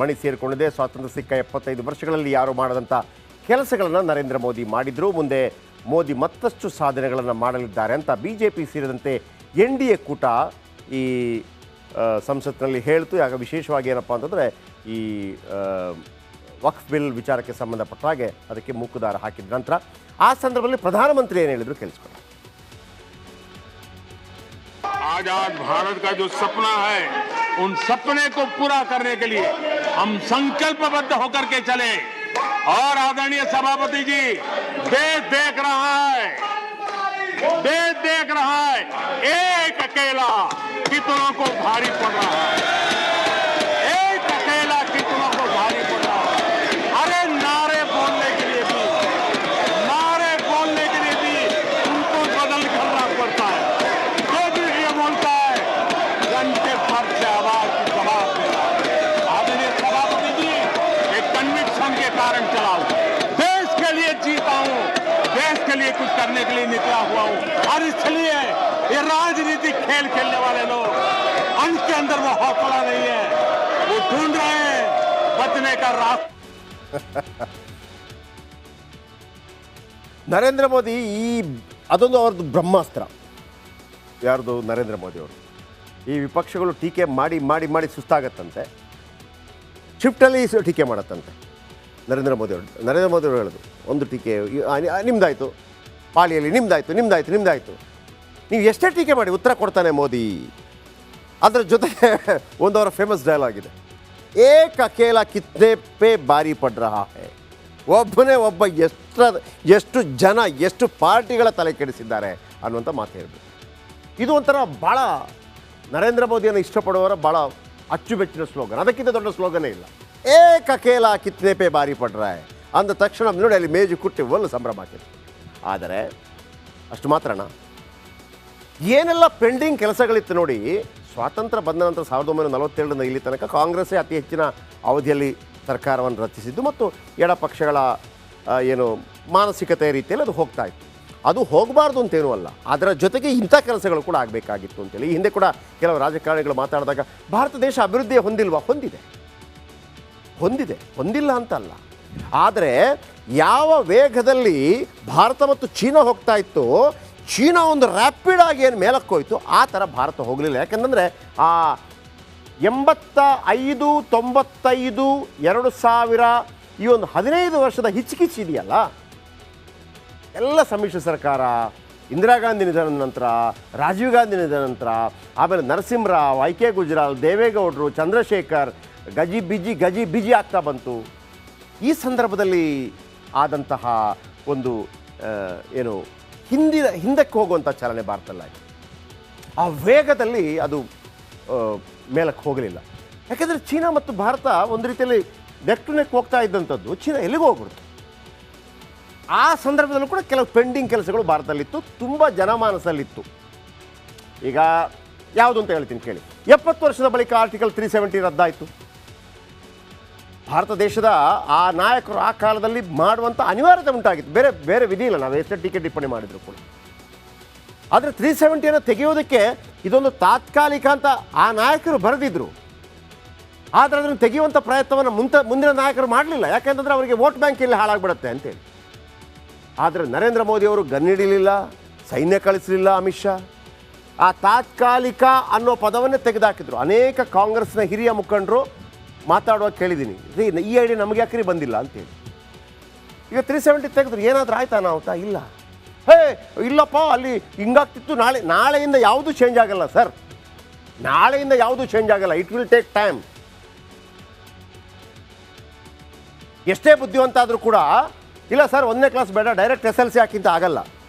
ಮಣಿ ಸೇರಿಕೊಂಡಿದೆ. ಸ್ವಾತಂತ್ರ್ಯ ಸಿಕ್ಕ 75 ವರ್ಷಗಳಲ್ಲಿ ಯಾರು ಮಾಡದಂಥ ಕೆಲಸಗಳನ್ನು ನರೇಂದ್ರ ಮೋದಿ ಮಾಡಿದ್ರು. ಮುಂದೆ ಮೋದಿ ಮತ್ತಷ್ಟು ಸಾಧನೆಗಳನ್ನು ಮಾಡಲಿದ್ದಾರೆ ಅಂತ ಬಿಜೆಪಿ ಸೇರಿದಂತೆ NDA ಕೂಟ ಈ ಸಂಸತ್ನಲ್ಲಿ ಹೇಳ್ತು. ಆಗ ವಿಶೇಷವಾಗಿ ಏನಪ್ಪ ಅಂತಂದರೆ ಈ ವಕ್ಫ್ ಬಿಲ್ ವಿಚಾರಕ್ಕೆ ಸಂಬಂಧಪಟ್ಟ ಹಾಗೆ ಅದಕ್ಕೆ ಮೂಕುದಾರ ಹಾಕಿದ ನಂತರ ಆ ಸಂದರ್ಭದಲ್ಲಿ ಪ್ರಧಾನಮಂತ್ರಿ ಏನು ಹೇಳಿದ್ರು ಕೇಳಿಸ್ಕೊಳ್ಳಿ. आजाद भारत का जो सपना है उन सपने को पूरा करने के लिए हम संकल्पबद्ध होकर के चले। और आदरणीय सभापति जी, देश देख रहा है, देश देख रहा है एक अकेला कितनों को भारी पड़ रहा है, एक अकेला कितनों को भारी पड़ रहा है। अरे नारे बोलने के लिए भी उनको बदल करना पड़ता है। बोलता है घंटे भर से आवाज की जवाब देना। आदरणीय सभापति जी, एक कन्विक्शन के कारण चला हूं, देश के लिए जीता हूं, देश के लिए कुछ करने के लिए निकला हुआ हूं। और इसलिए ये राजनीतिक खेल खेलने वाले लोग, उनके अंदर वो हौसला नहीं है, वो ढूंढ रहे हैं बचने का रास्ता। ನರೇಂದ್ರ ಮೋದಿ ಅದೊಂದು ಅವ್ರದ್ದು ಬ್ರಹ್ಮಾಸ್ತ್ರ. ಯಾರ್ದು? ನರೇಂದ್ರ ಮೋದಿ ಅವರು. ಈ ವಿಪಕ್ಷಗಳು ಟೀಕೆ ಮಾಡಿ ಮಾಡಿ ಮಾಡಿ ಸುಸ್ತಾಗತ್ತಂತೆ, ಶಿಫ್ಟಲ್ಲಿ ಟೀಕೆ ಮಾಡತ್ತಂತೆ ನರೇಂದ್ರ ಮೋದಿ ಅವರು ಹೇಳೋದು. ಒಂದು ಟೀಕೆ ನಿಮ್ದಾಯಿತು, ಪಾಳಿಯಲ್ಲಿ ನಿಮ್ದಾಯಿತು. ನೀವು ಎಷ್ಟೇ ಟೀಕೆ ಮಾಡಿ ಉತ್ತರ ಕೊಡ್ತಾನೆ ಮೋದಿ. ಅದರ ಜೊತೆಗೆ ಒಂದು ಅವರ ಫೇಮಸ್ ಡೈಲಾಗ್ ಇದೆ, ಏಕ್ ಅಕೇಲ ಕಿತ್ನೆ ಪೇ ಬಾರಿ ಪಡ್ ರಹಾ ಹೈ. ಒಬ್ಬನೇ ಒಬ್ಬ ಎಷ್ಟು ಜನ ಎಷ್ಟು ಪಾರ್ಟಿಗಳ ತಲೆ ಕೆಡಿಸಿದ್ದಾರೆ ಅನ್ನುವಂಥ ಮಾತು ಹೇಳ್ಬೇಕು. ಇದು ಒಂಥರ ಭಾಳ ನರೇಂದ್ರ ಮೋದಿಯನ್ನು ಇಷ್ಟಪಡುವವರ ಭಾಳ ಅಚ್ಚುಮೆಚ್ಚಿನ ಸ್ಲೋಗನ್. ಅದಕ್ಕಿಂತ ದೊಡ್ಡ ಸ್ಲೋಗನೇ ಇಲ್ಲ. ಏಕ್ ಅಕೇಲ ಕಿತ್ನೆ ಪೇ ಬಾರಿ ಪಡ್ ರಹಾ ಹೈ ಅಂದ ತಕ್ಷಣ ನೋಡಿ ಅಲ್ಲಿ ಮೇಜು ಕುಟ್ಟಿ ಒಲ್ಲು ಸಂಭ್ರಮ ಆಗ್ತಿತ್ತು. ಆದರೆ ಅಷ್ಟು ಮಾತ್ರನ ಏನೆಲ್ಲ ಪೆಂಡಿಂಗ್ ಕೆಲಸಗಳಿತ್ತು ನೋಡಿ. ಸ್ವಾತಂತ್ರ್ಯ ಬಂದ ನಂತರ 1947ರಿಂದ ಇಲ್ಲಿ ತನಕ ಕಾಂಗ್ರೆಸ್ಸೇ ಅತಿ ಹೆಚ್ಚಿನ ಅವಧಿಯಲ್ಲಿ ಸರ್ಕಾರವನ್ನು ರಚಿಸಿದ್ದು ಮತ್ತು ಎಡಪಕ್ಷಗಳ ಏನು ಮಾನಸಿಕತೆಯ ರೀತಿಯಲ್ಲಿ ಅದು ಹೋಗ್ತಾ ಇತ್ತು. ಅದು ಹೋಗಬಾರ್ದು ಅಂತೇನೂ ಅಲ್ಲ, ಅದರ ಜೊತೆಗೆ ಇಂಥ ಕೆಲಸಗಳು ಕೂಡ ಆಗಬೇಕಾಗಿತ್ತು ಅಂತೇಳಿ ಹಿಂದೆ ಕೂಡ ಕೆಲವು ರಾಜಕಾರಣಿಗಳು ಮಾತಾಡಿದಾಗ ಭಾರತ ದೇಶ ಅಭಿವೃದ್ಧಿ ಹೊಂದಿಲ್ವಾ? ಹೊಂದಿಲ್ಲ ಅಂತಲ್ಲ. ಆದರೆ ಯಾವ ವೇಗದಲ್ಲಿ ಭಾರತ ಮತ್ತು ಚೀನಾ ಹೋಗ್ತಾ ಇತ್ತು, ಚೀನಾ ಒಂದು ರ್ಯಾಪಿಡ್ ಆಗಿ ಏನು ಮೇಲಕ್ಕೆ ಹೋಯಿತು ಆ ಥರ ಭಾರತ ಹೋಗಲಿಲ್ಲ. ಯಾಕಂದರೆ ಆ 85, 95, 2000 ಈ ಒಂದು 15 ವರ್ಷದ ಹಿಚ್ಕಿಚ್ ಇದೆಯಲ್ಲ, ಎಲ್ಲ ಸಮ್ಮಿಶ್ರ ಸರ್ಕಾರ, ಇಂದಿರಾ ಗಾಂಧಿ ನಿಧನದ ನಂತರ, ರಾಜೀವ್ ಗಾಂಧಿ ನಿಧನದ ನಂತರ, ಆಮೇಲೆ ನರಸಿಂಹರಾವ್, IK ಗುಜರಾಲ್, ದೇವೇಗೌಡರು, ಚಂದ್ರಶೇಖರ್, ಗಜಿ ಬಿಜಿ ಆಗ್ತಾ ಬಂತು. ಈ ಸಂದರ್ಭದಲ್ಲಿ ಆದಂತಹ ಒಂದು ಏನು ಹಿಂದಕ್ಕೆ ಹೋಗುವಂಥ ಚಲನೆ ಭಾರತದಲ್ಲಾಯಿತು. ಆ ವೇಗದಲ್ಲಿ ಅದು ಮೇಲಕ್ಕೆ ಹೋಗಲಿಲ್ಲ. ಯಾಕೆಂದರೆ ಚೀನಾ ಮತ್ತು ಭಾರತ ಒಂದು ರೀತಿಯಲ್ಲಿ ನೆಕ್ ಟು ನೆಕ್ ಹೋಗ್ತಾ ಇದ್ದಂಥದ್ದು, ಚೀನಾ ಎಲ್ಲಿಗೂ ಹೋಗ್ಬಿಡ್ತು. ಆ ಸಂದರ್ಭದಲ್ಲೂ ಕೂಡ ಕೆಲವು ಪೆಂಡಿಂಗ್ ಕೆಲಸಗಳು ಭಾರತದಲ್ಲಿತ್ತು, ತುಂಬ ಜನಮಾನಸದಲ್ಲಿತ್ತು. ಈಗ ಯಾವುದು ಅಂತ ಹೇಳ್ತೀನಿ ಕೇಳಿ. 70 ವರ್ಷದ ಬಳಿಕ ಆರ್ಟಿಕಲ್ 370 ರದ್ದಾಯಿತು. ಭಾರತ ದೇಶದ ಆ ನಾಯಕರು ಆ ಕಾಲದಲ್ಲಿ ಮಾಡುವಂಥ ಅನಿವಾರ್ಯತೆ ಉಂಟಾಗಿತ್ತು. ಬೇರೆ ವಿಧಿ ಇಲ್ಲ, ನಾವು ಎಷ್ಟೇ ಟೀಕೆ ಟಿಪ್ಪಣಿ ಮಾಡಿದ್ರು ಕೂಡ. ಆದರೆ 370 ತೆಗೆಯೋದಕ್ಕೆ ಇದೊಂದು ತಾತ್ಕಾಲಿಕ ಅಂತ ಆ ನಾಯಕರು ಬರೆದಿದ್ರು. ಆದರೆ ಅದನ್ನು ತೆಗೆಯುವಂಥ ಪ್ರಯತ್ನವನ್ನು ಮುಂದಿನ ನಾಯಕರು ಮಾಡಲಿಲ್ಲ. ಯಾಕೆಂತಂದರೆ ಅವರಿಗೆ ವೋಟ್ ಬ್ಯಾಂಕ್ ಇಲ್ಲಿ ಹಾಳಾಗ್ಬಿಡುತ್ತೆ ಅಂತೇಳಿ. ಆದರೆ ನರೇಂದ್ರ ಮೋದಿಯವರು ಗನ್ನಿಡಿಲಿಲ್ಲ, ಸೈನ್ಯ ಕಳಿಸಲಿಲ್ಲ. ಅಮಿತ್ ಶಾ ಆ ತಾತ್ಕಾಲಿಕ ಅನ್ನೋ ಪದವನ್ನೇ ತೆಗೆದುಹಾಕಿದ್ರು. ಅನೇಕ ಕಾಂಗ್ರೆಸ್ನ ಹಿರಿಯ ಮುಖಂಡರು ಮಾತಾಡುವಾಗ ಕೇಳಿದ್ದೀನಿ, ಈ ಐಡಿಯಾ ನಮಗೆ ಯಾಕ್ರಿ ಬಂದಿಲ್ಲ ಅಂತೇಳಿ. ಈಗ 370 ತೆಗೆದ್ರು, ಏನಾದರೂ ಆಯ್ತಾ ನಾವುತಾ? ಇಲ್ಲ. ಇಲ್ಲಪ್ಪ ಅಲ್ಲಿ ಹಿಂಗಾಗ್ತಿತ್ತು, ನಾಳೆಯಿಂದ ಯಾವುದೂ ಚೇಂಜ್ ಆಗಲ್ಲ ಸರ್, ನಾಳೆಯಿಂದ ಯಾವುದೂ ಚೇಂಜ್ ಆಗಲ್ಲ, ಇಟ್ ವಿಲ್ ಟೇಕ್ ಟೈಮ್. ಎಷ್ಟೇ ಬುದ್ಧಿವಂತ ಆದರೂ ಕೂಡ ಇಲ್ಲ ಸರ್ 1ನೇ ಕ್ಲಾಸ್ ಬೇಡ, ಡೈರೆಕ್ಟ್ SLC ಹಾಕಿಂತ ಆಗಲ್ಲ.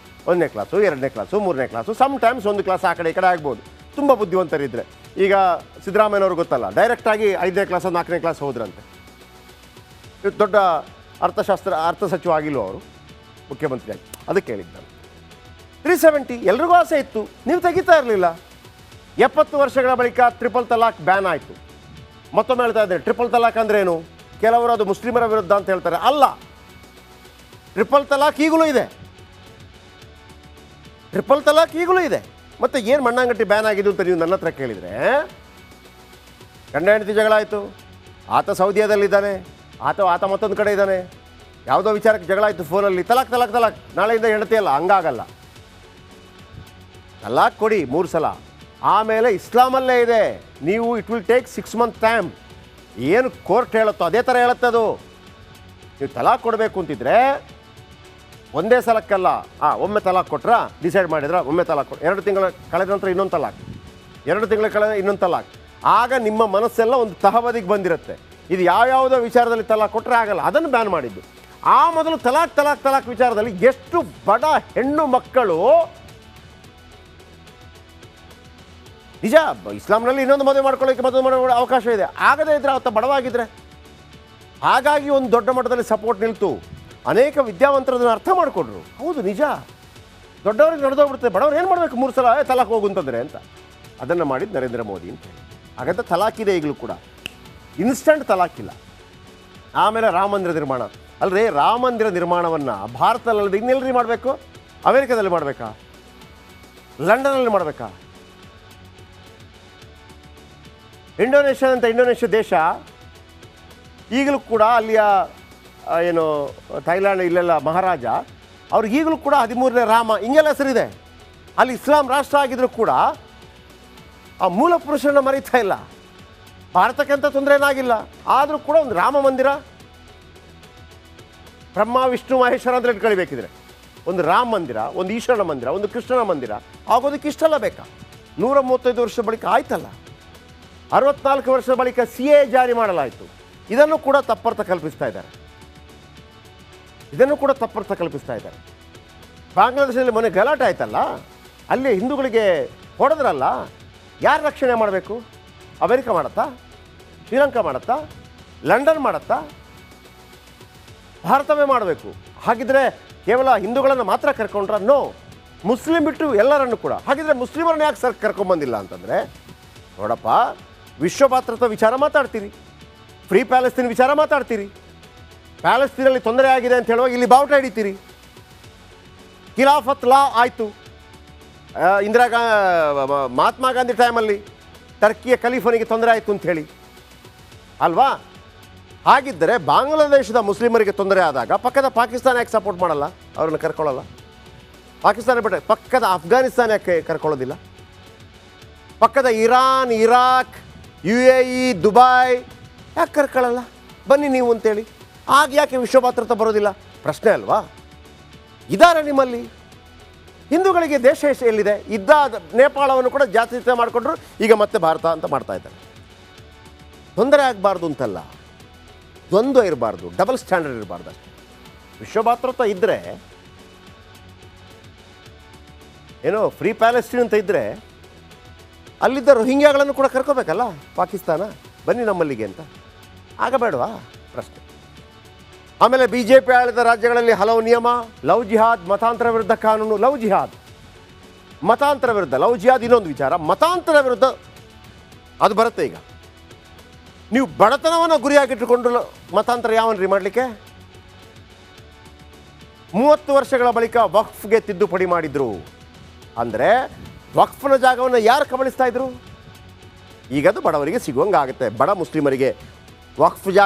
1ನೇ ಕ್ಲಾಸು, 2ನೇ ಕ್ಲಾಸು, 3ನೇ ಕ್ಲಾಸು, ಸಮ್ ಟೈಮ್ಸ್ ಒಂದು ಕ್ಲಾಸ್ ಆ ಕಡೆ ಈ ಕಡೆ ಆಗ್ಬೋದು ತುಂಬ ಬುದ್ಧಿವಂತರಿದ್ದರೆ. ಈಗ ಸಿದ್ದರಾಮಯ್ಯನವ್ರು ಗೊತ್ತಲ್ಲ, ಡೈರೆಕ್ಟಾಗಿ 5ನೇ ಕ್ಲಾಸ್ 4ನೇ ಕ್ಲಾಸ್ ಹೋದ್ರಂತೆ. ದೊಡ್ಡ ಅರ್ಥ ಸಚಿವ ಆಗಿಲ್ವ ಅವರು, ಮುಖ್ಯಮಂತ್ರಿಯಾಗಿ. ಅದಕ್ಕೆ ಹೇಳಿದ್ದು 370 ಎಲ್ರಿಗೂ ಆಸೆ ಇತ್ತು, ನೀವು ತೆಗಿತಾ ಇರಲಿಲ್ಲ. 70 ವರ್ಷಗಳ ಬಳಿಕ ಟ್ರಿಪಲ್ ತಲಾಕ್ ಬ್ಯಾನ್ ಆಯಿತು. ಮತ್ತೊಮ್ಮೆ ಹೇಳ್ತಾ ಇದ್ದಾರೆ, ಟ್ರಿಪಲ್ ತಲಾಕ್ ಅಂದ್ರೇನು? ಕೆಲವರು ಅದು ಮುಸ್ಲಿಮರ ವಿರುದ್ಧ ಅಂತ ಹೇಳ್ತಾರೆ. ಅಲ್ಲ, ಟ್ರಿಪಲ್ ತಲಾಕ್ ಈಗಲೂ ಇದೆ. ಮತ್ತು ಏನು ಮಣ್ಣಾಂಗಟ್ಟಿ ಬ್ಯಾನ್ ಆಗಿದ್ದು ಅಂತ ನೀವು ನನ್ನ ಹತ್ರ ಕೇಳಿದರೆ, ಗಂಡ ಹೆಂಡತಿ ಜಗಳ ಆಯಿತು, ಆತ ಸೌದಿಯಾದಲ್ಲಿದ್ದಾನೆ, ಆತ ಮತ್ತೊಂದು ಕಡೆ ಇದ್ದಾನೆ. ಯಾವುದೋ ವಿಚಾರಕ್ಕೆ ಜಗಳ ಆಯಿತು ಫೋನಲ್ಲಿ, ತಲಾಕ್ ತಲಾಕ್ ತಲಾಕ್, ನಾಳೆಯಿಂದ ಹೆಂಡತಿಯಲ್ಲ, ಹಂಗಾಗಲ್ಲ. ತಲಾಕ್ ಕೊಡಿ 3 ಸಲ, ಆಮೇಲೆ ಇಸ್ಲಾಮಲ್ಲೇ ಇದೆ, ನೀವು it will take 6 months time. ಏನು ಕೋರ್ಟ್ ಹೇಳುತ್ತೋ ಅದೇ ಥರ ಹೇಳುತ್ತದು. ನೀವು ತಲಾಕ್ ಕೊಡಬೇಕು ಅಂತಿದ್ರೆ ಒಂದೇ ಸಲಕ್ಕಲ್ಲ, ಒಮ್ಮೆ ತಲಾಕ್ ಕೊಟ್ರ, ಡಿಸೈಡ್ ಮಾಡಿದ್ರ ಒಮ್ಮೆ ತಲಾಕ್ ಕೊಟ್ಟು 2 ತಿಂಗಳ ಕಳೆದ ನಂತರ ಇನ್ನೊಂದು ತಲಾಕ್, 2 ತಿಂಗಳ ಕಳೆದ ಇನ್ನೊಂದು ತಲಾಕ್. ಆಗ ನಿಮ್ಮ ಮನಸ್ಸೆಲ್ಲ ಒಂದು ತಹಬದಿಗೆ ಬಂದಿರುತ್ತೆ. ಇದು ಯಾವ್ಯಾವುದೋ ವಿಚಾರದಲ್ಲಿ ತಲಾಕ್ ಕೊಟ್ಟರೆ ಆಗಲ್ಲ, ಅದನ್ನು ಬ್ಯಾನ್ ಮಾಡಿದ್ದು. ಆ ಮೊದಲು ತಲಾಕ್ ವಿಚಾರದಲ್ಲಿ ಎಷ್ಟು ಬಡ ಹೆಣ್ಣು ಮಕ್ಕಳು, ನಿಜ ಇಸ್ಲಾಂನಲ್ಲಿ ಇನ್ನೊಂದು ಮದುವೆ ಮಾಡ್ಕೊಳ್ಳೋಕ್ಕೆ ಮದುವೆ ಮಾಡೋ ಅವಕಾಶ ಇದೆ, ಆಗದೇ ಇದ್ರೆ ಅವತ್ತ ಬಡವಾಗಿದ್ರೆ. ಹಾಗಾಗಿ ಒಂದು ದೊಡ್ಡ ಮಟ್ಟದಲ್ಲಿ ಸಪೋರ್ಟ್ ನಿಲ್ತು. ಅನೇಕ ವಿದ್ಯಾವಂತರದನ್ನು ಅರ್ಥ ಮಾಡಿಕೊಂಡ್ರು. ಹೌದು ನಿಜ, ದೊಡ್ಡವ್ರಿಗೆ ನಡೆದೋಗ್ಬಿಡುತ್ತೆ, ಬಡವ್ರು ಏನು ಮಾಡಬೇಕು 3 ಸಲ ತಲಾಕ್ ಹೋಗುಂತಂದ್ರೆ ಅಂತ. ಅದನ್ನು ಮಾಡಿದ್ದು ನರೇಂದ್ರ ಮೋದಿ ಅಂತ. ಹಾಗಂತ ತಲಾಕಿದೆ ಈಗಲೂ ಕೂಡ, ಇನ್ಸ್ಟಂಟ್ ತಲಾಕಿಲ್ಲ. ಆಮೇಲೆ ರಾಮ ಮಂದಿರ ನಿರ್ಮಾಣ. ಅಲ್ಲದೆ ರಾಮ ಮಂದಿರ ನಿರ್ಮಾಣವನ್ನು ಭಾರತದಲ್ಲಿ ಇನ್ನೆಲ್ಲರಿ ಮಾಡಬೇಕು? ಅಮೆರಿಕದಲ್ಲಿ ಮಾಡಬೇಕಾ? ಲಂಡನ್ನಲ್ಲಿ ಮಾಡಬೇಕಾ? ಇಂಡೋನೇಷ್ಯಾ ದೇಶ ಈಗಲೂ ಕೂಡ ಅಲ್ಲಿಯ ಏನು ಥೈಲ್ಯಾಂಡ್ ಇಲ್ಲೆಲ್ಲ ಮಹಾರಾಜ ಅವ್ರಿಗೆ ಈಗಲೂ ಕೂಡ 13ನೇ ರಾಮ ಹಿಂಗೆಲ್ಲ ಹೆಸರಿದೆ. ಅಲ್ಲಿ ಇಸ್ಲಾಂ ರಾಷ್ಟ್ರ ಆಗಿದ್ರೂ ಕೂಡ ಆ ಮೂಲ ಪುರುಷರನ್ನ ಮರೀತಾ ಇಲ್ಲ. ಭಾರತಕ್ಕೆ ಅಂತ ತೊಂದರೆ ಏನಾಗಿಲ್ಲ, ಆದರೂ ಕೂಡ ಒಂದು ರಾಮ ಮಂದಿರ, ಬ್ರಹ್ಮ ವಿಷ್ಣು ಮಹೇಶ್ವರ ಅಂತ ಇಟ್ಕೊಳ್ಬೇಕಿದ್ರೆ ಒಂದು ರಾಮ ಮಂದಿರ, ಒಂದು ಈಶ್ವರನ ಮಂದಿರ, ಒಂದು ಕೃಷ್ಣನ ಮಂದಿರ ಆಗೋದಕ್ಕೆ ಇಷ್ಟೆಲ್ಲ ಬೇಕಾ? 135 ವರ್ಷ ಬಳಿಕ ಆಯ್ತಲ್ಲ, 64 ವರ್ಷದ ಬಳಿಕ CA ಜಾರಿ ಮಾಡಲಾಯಿತು. ಇದನ್ನು ಕೂಡ ತಪ್ಪರ್ಥ ಕಲ್ಪಿಸ್ತಾ ಇದ್ದಾರೆ. ಬಾಂಗ್ಲಾದೇಶದಲ್ಲಿ ಮೊನ್ನೆ ಗಲಾಟೆ ಆಯ್ತಲ್ಲ, ಅಲ್ಲಿ ಹಿಂದೂಗಳಿಗೆ ಹೊಡೆದ್ರಲ್ಲ, ಯಾರು ರಕ್ಷಣೆ ಮಾಡಬೇಕು? ಅಮೆರಿಕ ಮಾಡುತ್ತಾ? ಶ್ರೀಲಂಕಾ ಮಾಡುತ್ತಾ? ಲಂಡನ್ ಮಾಡುತ್ತಾ? ಭಾರತವೇ ಮಾಡಬೇಕು. ಹಾಗಿದ್ರೆ ಕೇವಲ ಹಿಂದೂಗಳನ್ನು ಮಾತ್ರ ಕರ್ಕೊಂಡ್ರ? ನೋ, ಮುಸ್ಲಿಂ ಬಿಟ್ಟು ಎಲ್ಲರನ್ನು ಕೂಡ. ಹಾಗಿದ್ರೆ ಮುಸ್ಲಿಮರನ್ನ ಯಾಕೆ ಕರ್ಕೊಂಬಂದಿಲ್ಲ ಅಂತಂದರೆ, ನೋಡಪ್ಪ, ವಿಶ್ವಭಾತೃತ್ವ ವಿಚಾರ ಮಾತಾಡ್ತೀರಿ, ಫ್ರೀ ಪ್ಯಾಲೆಸ್ತೀನ್ ವಿಚಾರ ಮಾತಾಡ್ತೀರಿ, ಪ್ಯಾಲೆಸ್ತೀನಲ್ಲಿ ತೊಂದರೆ ಆಗಿದೆ ಅಂತ ಹೇಳುವಾಗ ಇಲ್ಲಿ ಬಾವುಟ ಹಿಡಿತೀರಿ. ಖಿಲಾಫತ್ ಲಾ ಆಯಿತು ಮಹಾತ್ಮ ಗಾಂಧಿ ಟೈಮಲ್ಲಿ, ಟರ್ಕಿಯ ಖಲೀಫನಿಗೆ ತೊಂದರೆ ಆಯಿತು ಅಂತ ಹೇಳಿ ಅಲ್ವಾ? ಹಾಗಿದ್ದರೆ ಬಾಂಗ್ಲಾದೇಶದ ಮುಸ್ಲಿಮರಿಗೆ ತೊಂದರೆ ಆದಾಗ ಪಕ್ಕದ ಪಾಕಿಸ್ತಾನ ಯಾಕೆ ಸಪೋರ್ಟ್ ಮಾಡಲ್ಲ? ಅವ್ರನ್ನ ಕರ್ಕೊಳ್ಳಲ್ಲ. ಪಾಕಿಸ್ತಾನ ಬಿಟ್ಟರೆ ಪಕ್ಕದ ಅಫ್ಘಾನಿಸ್ತಾನ ಯಾಕೆ ಕರ್ಕೊಳ್ಳೋದಿಲ್ಲ? ಪಕ್ಕದ ಇರಾನ್, ಇರಾಕ್, UAE, ದುಬೈ ಯಾಕೆ ಕರ್ಕೊಳ್ಳಲ್ಲ? ಬನ್ನಿ ನೀವು ಅಂತೇಳಿ. ಆಗ ಯಾಕೆ ವಿಶ್ವಭಾತೃತ್ವ ಬರೋದಿಲ್ಲ? ಪ್ರಶ್ನೆ ಅಲ್ವಾ? ಇದ್ದಾರೆ ನಿಮ್ಮಲ್ಲಿ ಹಿಂದೂಗಳಿಗೆ ದೇಶ ಎಲ್ಲಿದೆ? ಇದ್ದ ನೇಪಾಳವನ್ನು ಕೂಡ ಜಾತ್ಯತೀತ ಮಾಡಿಕೊಂಡ್ರು, ಈಗ ಮತ್ತೆ ಭಾರತ ಅಂತ ಮಾಡ್ತಾ ಇದ್ದಾರೆ. ತೊಂದರೆ ಆಗಬಾರ್ದು ಅಂತಲ್ಲ, ದ್ವಂದ್ವ ಇರಬಾರ್ದು, ಡಬಲ್ ಸ್ಟ್ಯಾಂಡರ್ಡ್ ಇರಬಾರ್ದು ಅಷ್ಟೇ. ವಿಶ್ವಭಾತೃತ್ವ ಇದ್ದರೆ ಏನೋ ಫ್ರೀ ಪ್ಯಾಲೆಸ್ಟೀನ್ ಅಂತ ಇದ್ದರೆ ಅಲ್ಲಿದ್ದ ರೋಹಿಂಗ್ಯಾಗಳನ್ನು ಕೂಡ ಕರ್ಕೋಬೇಕಲ್ಲ ಪಾಕಿಸ್ತಾನ, ಬನ್ನಿ ನಮ್ಮಲ್ಲಿಗೆ ಅಂತ. ಆಗಬೇಡವಾ? ಪ್ರಶ್ನೆ. ಆಮೇಲೆ BJP ಆಳಿದ ರಾಜ್ಯಗಳಲ್ಲಿ ಹಲವು ನಿಯಮ, ಲವ್ ಜಿಹಾದ್, ಮತಾಂತರ ವಿರುದ್ಧ ಕಾನೂನು. ಲವ್ ಜಿಹಾದ್, ಮತಾಂತರ ವಿರುದ್ಧ. ಲವ್ ಜಿಹಾದ್ ಇನ್ನೊಂದು ವಿಚಾರ, ಮತಾಂತರ ವಿರುದ್ಧ ಅದು ಬರುತ್ತೆ. ಈಗ ನೀವು ಬಡತನವನ್ನು ಗುರಿಯಾಗಿಟ್ಟುಕೊಂಡು ಮತಾಂತರ ಯಾವನ್ರಿ ಮಾಡಲಿಕ್ಕೆ? 30 ವರ್ಷಗಳ ಬಳಿಕ ವಕ್ಫ್ಗೆ ತಿದ್ದುಪಡಿ ಮಾಡಿದ್ರು. ಅಂದರೆ ವಕ್ಫ್ನ ಜಾಗವನ್ನು ಯಾರು ಕಬಳಿಸ್ತಾ ಇದ್ರು? ಈಗದು ಬಡವರಿಗೆ ಸಿಗುವಂಗೆ ಆಗುತ್ತೆ. ಬಡ ಮುಸ್ಲಿಮರಿಗೆ ವಕ್ಫ್ ಜಾಗ